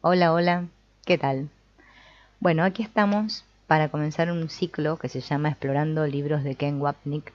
Hola, hola, ¿qué tal? Bueno, aquí estamos para comenzar un ciclo que se llama Explorando libros de Ken Wapnick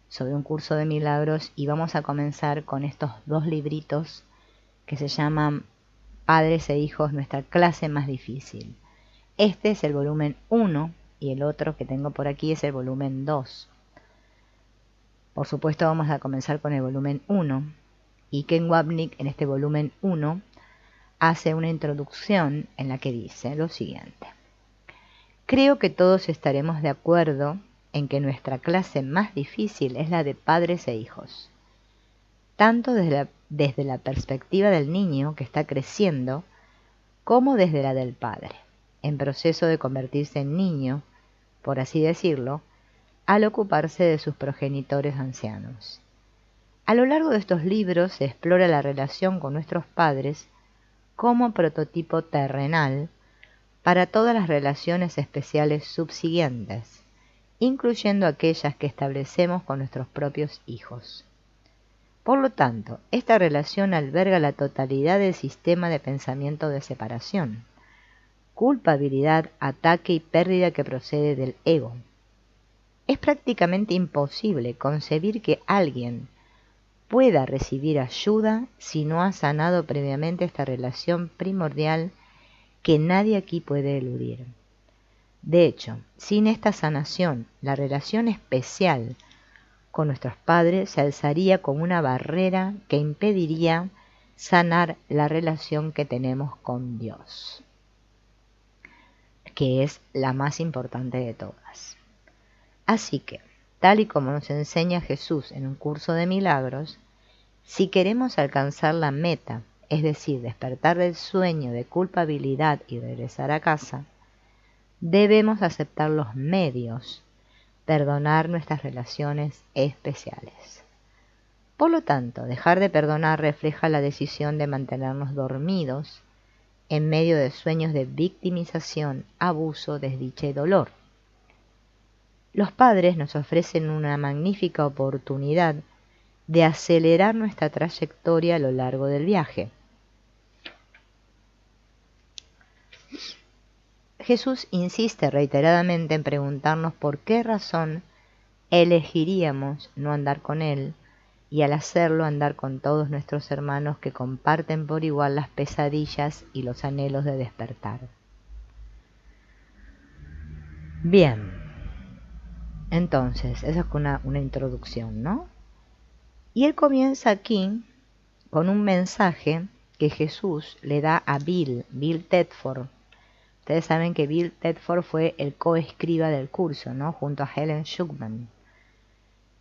sobre un curso de milagros y vamos a comenzar con estos dos libritos que se llaman Padres e hijos, nuestra clase más difícil. Este es el volumen 1 y el otro que tengo por aquí es el volumen 2. Por supuesto vamos a comenzar con el volumen 1 y Ken Wapnick en este volumen 1 hace una introducción en la que dice lo siguiente. Creo que todos estaremos de acuerdo en que nuestra clase más difícil es la de padres e hijos, tanto desde la perspectiva del niño que está creciendo, como desde la del padre, en proceso de convertirse en niño, por así decirlo, al ocuparse de sus progenitores ancianos. A lo largo de estos libros se explora la relación con nuestros padres como prototipo terrenal para todas las relaciones especiales subsiguientes, incluyendo aquellas que establecemos con nuestros propios hijos. Por lo tanto, esta relación alberga la totalidad del sistema de pensamiento de separación, culpabilidad, ataque y pérdida que procede del ego. Es prácticamente imposible concebir que alguien pueda recibir ayuda si no ha sanado previamente esta relación primordial que nadie aquí puede eludir. De hecho, sin esta sanación, la relación especial con nuestros padres se alzaría como una barrera que impediría sanar la relación que tenemos con Dios, que es la más importante de todas. Así que, tal y como nos enseña Jesús en un curso de milagros, si queremos alcanzar la meta, es decir, despertar del sueño de culpabilidad y regresar a casa, debemos aceptar los medios, perdonar nuestras relaciones especiales. Por lo tanto, dejar de perdonar refleja la decisión de mantenernos dormidos en medio de sueños de victimización, abuso, desdicha y dolor. Los padres nos ofrecen una magnífica oportunidad de acelerar nuestra trayectoria a lo largo del viaje. Jesús insiste reiteradamente en preguntarnos por qué razón elegiríamos no andar con Él y al hacerlo andar con todos nuestros hermanos que comparten por igual las pesadillas y los anhelos de despertar. Bien, entonces, esa es una introducción, ¿no? Y él comienza aquí con un mensaje que Jesús le da a Bill Tedford. Ustedes saben que Bill Tedford fue el coescriba del curso, ¿no? Junto a Helen Schucman.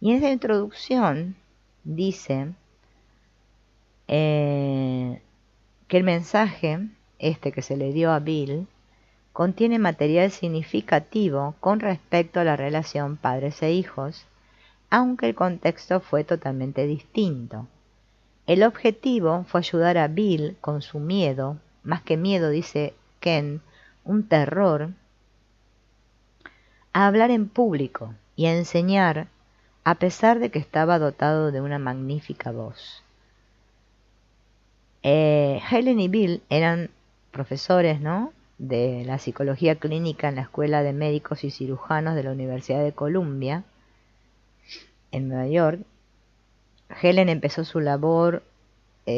Y en esa introducción dice que el mensaje, este que se le dio a Bill, contiene material significativo con respecto a la relación padres e hijos, aunque el contexto fue totalmente distinto. El objetivo fue ayudar a Bill con su miedo, más que miedo, dice Ken, un terror, a hablar en público y a enseñar, a pesar de que estaba dotado de una magnífica voz. Helen y Bill eran profesores, ¿no?, de la psicología clínica en la Escuela de Médicos y Cirujanos de la Universidad de Columbia, en Nueva York. Helen empezó su labor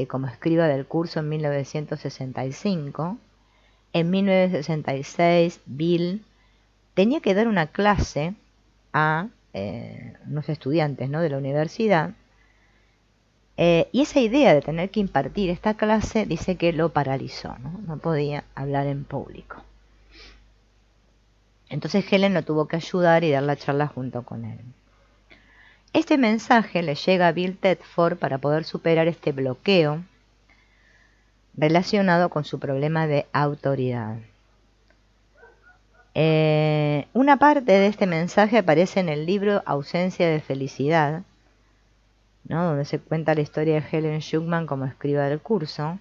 como escriba del curso en 1965. En 1966, Bill tenía que dar una clase a unos estudiantes, ¿no?, de la universidad. Y esa idea de tener que impartir esta clase dice que lo paralizó, ¿no? No podía hablar en público. Entonces Helen lo tuvo que ayudar y dar la charla junto con él. Este mensaje le llega a Bill Tedford para poder superar este bloqueo relacionado con su problema de autoridad. Una parte de este mensaje aparece en el libro Ausencia de Felicidad, ¿no?, donde se cuenta la historia de Helen Schucman como escriba del curso.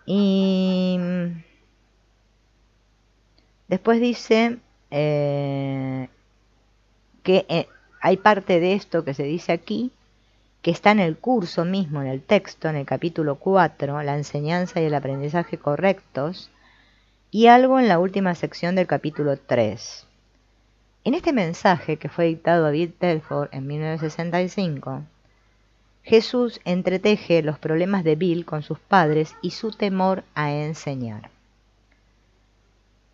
Y después dice que hay parte de esto que se dice aquí que está en el curso mismo, en el texto, en el capítulo 4, la enseñanza y el aprendizaje correctos, y algo en la última sección del capítulo 3. En este mensaje, que fue dictado a Bill Telford en 1965, Jesús entreteje los problemas de Bill con sus padres y su temor a enseñar.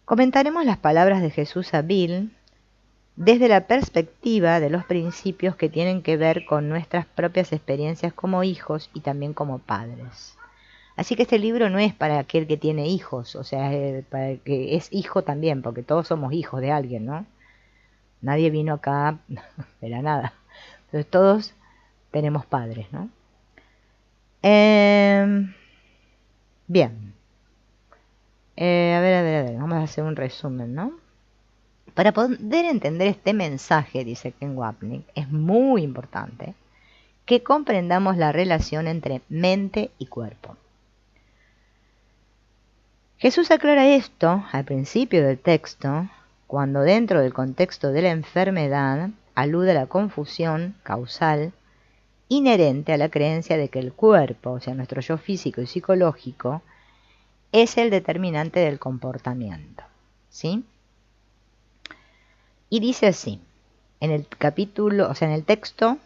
Comentaremos las palabras de Jesús a Bill desde la perspectiva de los principios que tienen que ver con nuestras propias experiencias como hijos y también como padres. Así que este libro no es para aquel que tiene hijos, o sea, para el que es hijo también, porque todos somos hijos de alguien, ¿no? Nadie vino acá de la nada. Entonces todos tenemos padres, ¿no? Bien. A ver, vamos a hacer un resumen, ¿no? Para poder entender este mensaje, dice Ken Wapnick, es muy importante que comprendamos la relación entre mente y cuerpo. Jesús aclara esto al principio del texto, cuando dentro del contexto de la enfermedad alude a la confusión causal inherente a la creencia de que el cuerpo, o sea, nuestro yo físico y psicológico, es el determinante del comportamiento, ¿sí? Y dice así, en el capítulo, o sea, en el texto,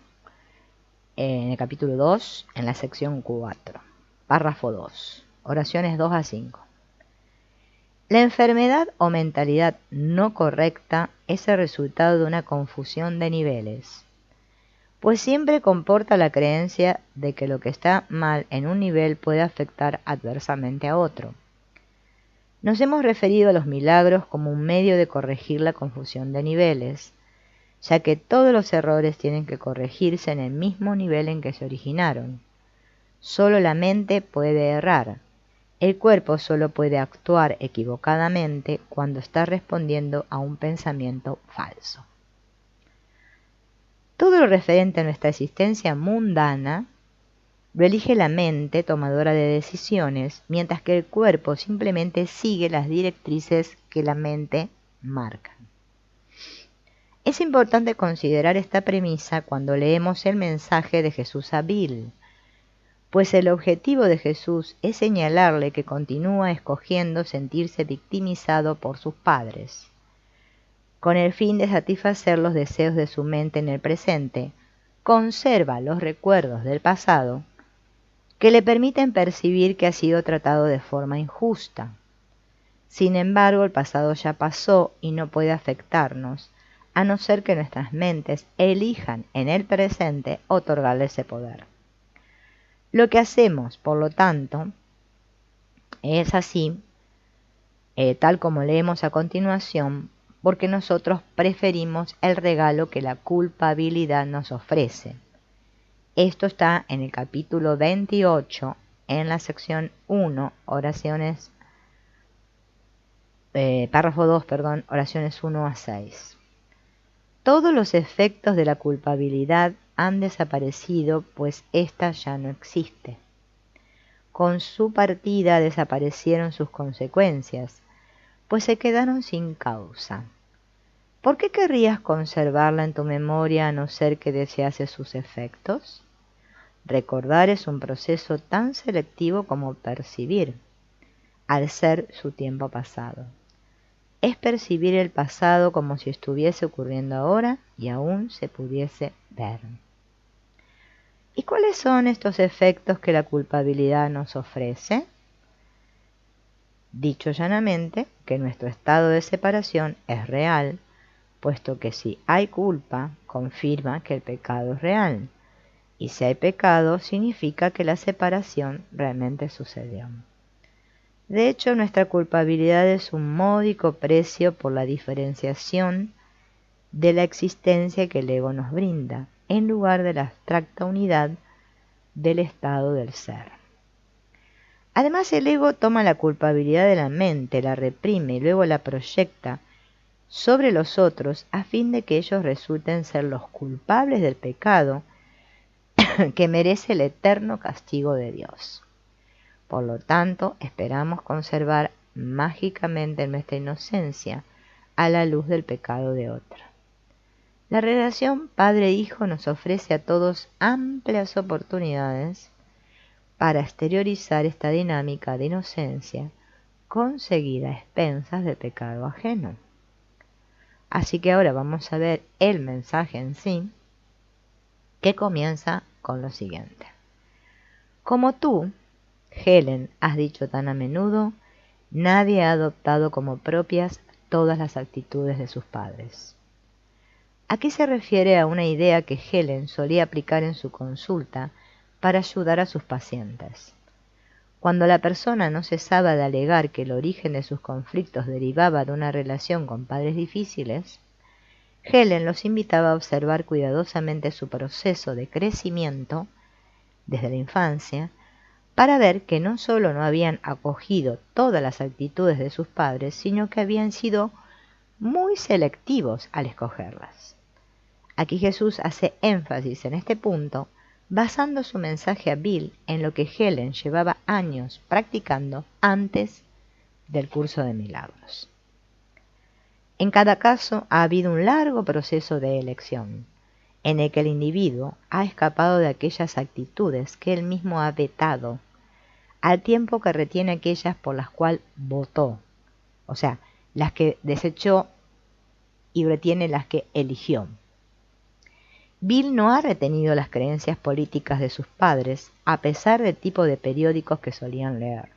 en el capítulo 2, en la sección 4, párrafo 2, oraciones 2 a 5. La enfermedad o mentalidad no correcta es el resultado de una confusión de niveles, pues siempre comporta la creencia de que lo que está mal en un nivel puede afectar adversamente a otro. Nos hemos referido a los milagros como un medio de corregir la confusión de niveles, ya que todos los errores tienen que corregirse en el mismo nivel en que se originaron. Solo la mente puede errar. El cuerpo solo puede actuar equivocadamente cuando está respondiendo a un pensamiento falso. Todo lo referente a nuestra existencia mundana lo elige la mente tomadora de decisiones, mientras que el cuerpo simplemente sigue las directrices que la mente marca. Es importante considerar esta premisa cuando leemos el mensaje de Jesús a Bill, pues el objetivo de Jesús es señalarle que continúa escogiendo sentirse victimizado por sus padres, con el fin de satisfacer los deseos de su mente en el presente. Conserva los recuerdos del pasado que le permiten percibir que ha sido tratado de forma injusta. Sin embargo, el pasado ya pasó y no puede afectarnos, a no ser que nuestras mentes elijan en el presente otorgarle ese poder. Lo que hacemos, por lo tanto, es así, tal como leemos a continuación, porque nosotros preferimos el regalo que la culpabilidad nos ofrece. Esto está en el capítulo 28, en la sección 1, oraciones, párrafo 2, perdón, oraciones 1 a 6. Todos los efectos de la culpabilidad han desaparecido, pues ésta ya no existe. Con su partida desaparecieron sus consecuencias, pues se quedaron sin causa. ¿Por qué querrías conservarla en tu memoria a no ser que desease sus efectos? Recordar es un proceso tan selectivo como percibir, al ser su tiempo pasado. Es percibir el pasado como si estuviese ocurriendo ahora y aún se pudiese ver. ¿Y cuáles son estos efectos que la culpabilidad nos ofrece? Dicho llanamente, que nuestro estado de separación es real, puesto que si hay culpa, confirma que el pecado es real, y si hay pecado, significa que la separación realmente sucedió. De hecho, nuestra culpabilidad es un módico precio por la diferenciación de la existencia que el ego nos brinda, en lugar de la abstracta unidad del estado del ser. Además, el ego toma la culpabilidad de la mente, la reprime y luego la proyecta sobre los otros a fin de que ellos resulten ser los culpables del pecado que merece el eterno castigo de Dios. Por lo tanto, esperamos conservar mágicamente nuestra inocencia a la luz del pecado de otro. La relación padre-hijo nos ofrece a todos amplias oportunidades para exteriorizar esta dinámica de inocencia conseguida a expensas del pecado ajeno. Así que ahora vamos a ver el mensaje en sí, que comienza con lo siguiente. Como tú, Helen, has dicho tan a menudo, nadie ha adoptado como propias todas las actitudes de sus padres. Aquí se refiere a una idea que Helen solía aplicar en su consulta para ayudar a sus pacientes. Cuando la persona no cesaba de alegar que el origen de sus conflictos derivaba de una relación con padres difíciles, Helen los invitaba a observar cuidadosamente su proceso de crecimiento desde la infancia para ver que no solo no habían acogido todas las actitudes de sus padres, sino que habían sido muy selectivos al escogerlas. Aquí Jesús hace énfasis en este punto, basando su mensaje a Bill en lo que Helen llevaba años practicando antes del curso de milagros. En cada caso ha habido un largo proceso de elección, en el que el individuo ha escapado de aquellas actitudes que él mismo ha vetado, al tiempo que retiene aquellas por las cuales votó, o sea, las que desechó y retiene las que eligió. Bill no ha retenido las creencias políticas de sus padres, a pesar del tipo de periódicos que solían leer.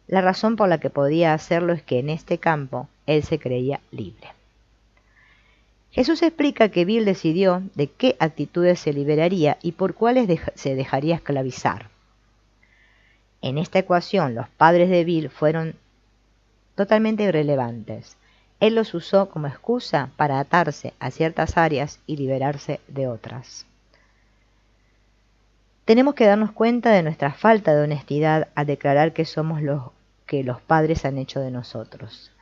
La razón por la que podía hacerlo es que en este campo él se creía libre. Jesús explica que Bill decidió de qué actitudes se liberaría y por cuáles se dejaría esclavizar. En esta ecuación los padres de Bill fueron totalmente irrelevantes. Él los usó como excusa para atarse a ciertas áreas y liberarse de otras. Tenemos que darnos cuenta de nuestra falta de honestidad al declarar que somos lo que los padres han hecho de nosotros.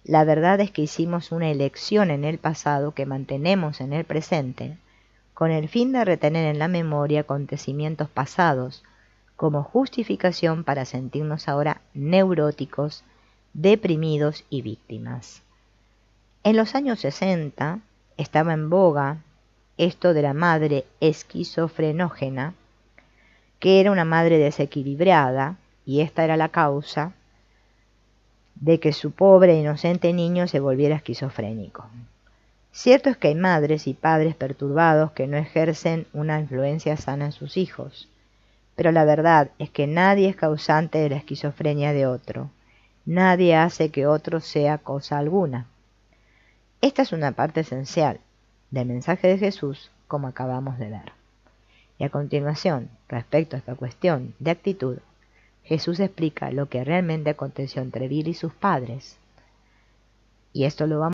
La verdad es que hicimos una elección en el pasado que mantenemos en el presente, con el fin de retener en la memoria acontecimientos pasados, como justificación para sentirnos ahora neuróticos, deprimidos y víctimas. En los años 60 estaba en boga esto de la madre esquizofrenógena, que era una madre desequilibrada, y esta era la causa de que su pobre e inocente niño se volviera esquizofrénico. Cierto es que hay madres y padres perturbados que no ejercen una influencia sana en sus hijos, pero la verdad es que nadie es causante de la esquizofrenia de otro. Nadie hace que otro sea cosa alguna. Esta es una parte esencial del mensaje de Jesús, como acabamos de ver. Y a continuación, respecto a esta cuestión de actitud, Jesús explica lo que realmente aconteció entre Bill y sus padres. Y esto lo vamos